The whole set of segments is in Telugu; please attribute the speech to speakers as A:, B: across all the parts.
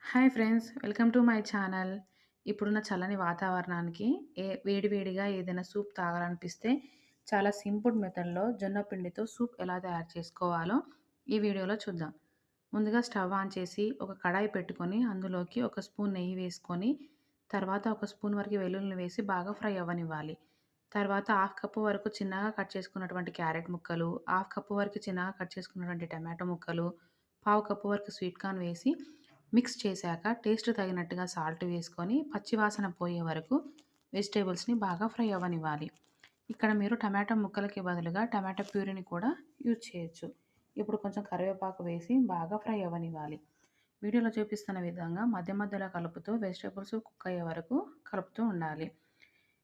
A: Hi friends, welcome to my channel. ఇప్పుడున్న చల్లని వాతావరణానికి వేడి వేడిగా ఏదైనా సూప్ తాగాలనిపిస్తే చాలా సింపుల్ మెథడ్‌లో జొన్న పిండితో సూప్ ఎలా తయారు చేసుకోవాలో ఈ వీడియోలో చూద్దాం. ముందుగా స్టవ్ ఆన్ చేసి ఒక కడాయి పెట్టుకొని అందులోకి ఒక స్పూన్ నెయ్యి వేసుకొని, తర్వాత ఒక స్పూన్ వరకు వెల్లుల్లిని వేసి బాగా ఫ్రై అవ్వనివ్వాలి. తర్వాత హాఫ్ కప్పు వరకు చిన్నగా కట్ చేసుకున్నటువంటి క్యారెట్ ముక్కలు, హాఫ్ కప్పు వరకు చిన్నగా కట్ చేసుకున్నటువంటి టమాటో ముక్కలు, పావు కప్పు వరకు స్వీట్ కార్న్ వేసి మిక్స్ చేశాక టేస్ట్ తగినట్టుగా సాల్ట్ వేసుకొని పచ్చివాసన పోయే వరకు వెజిటేబుల్స్‌ని బాగా ఫ్రై అవ్వనివ్వాలి. ఇక్కడ మీరు టమాటా ముక్కలకి బదులుగా టమాటా ప్యూరీని కూడా యూజ్ చేయొచ్చు. ఇప్పుడు కొంచెం కరివేపాకు వేసి బాగా ఫ్రై అవ్వనివ్వాలి. వీడియోలో చూపిస్తున్న విధంగా మధ్య మధ్యలో కలుపుతూ వెజిటేబుల్స్ కుక్ అయ్యే వరకు కలుపుతూ ఉండాలి.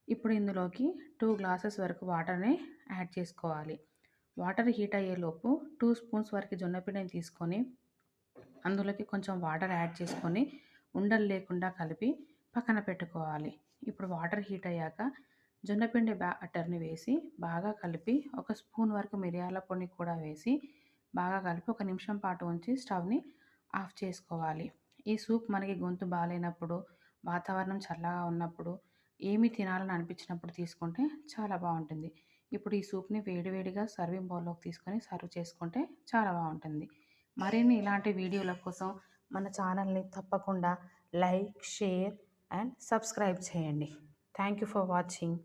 A: ఇప్పుడు ఇందులోకి 2 గ్లాసెస్ వరకు వాటర్‌ని యాడ్ చేసుకోవాలి. వాటర్ హీట్ అయ్యేలోపు 2 స్పూన్స్ వరకు జొన్న పిండిని తీసుకొని అందులోకి కొంచెం వాటర్ యాడ్ చేసుకొని ఉండలు లేకుండా కలిపి పక్కన పెట్టుకోవాలి. ఇప్పుడు వాటర్ హీట్ అయ్యాక జొన్నపిండి బ్యాటర్‌ని వేసి బాగా కలిపి ఒక స్పూన్ వరకు మిరియాల పొడిని కూడా వేసి బాగా కలిపి ఒక నిమిషం పాటు ఉంచి స్టవ్‌ని ఆఫ్ చేసుకోవాలి. ఈ సూప్ మనకి గొంతు బాలేనప్పుడు, వాతావరణం చల్లగా ఉన్నప్పుడు, ఏమి తినాలని అనిపించినప్పుడు తీసుకుంటే చాలా బావుంటుంది. ఇప్పుడు ఈ సూప్‌ని వేడి వేడిగా సర్వింగ్ బౌల్‌లోకి తీసుకొని సర్వ్ చేసుకుంటే చాలా బావుంటుంది. మరిన్ని ఇలాంటి వీడియోల కోసం మన ఛానల్‌ని తప్పకుండా లైక్, షేర్ అండ్ సబ్స్క్రైబ్ చేయండి. Thank you for watching.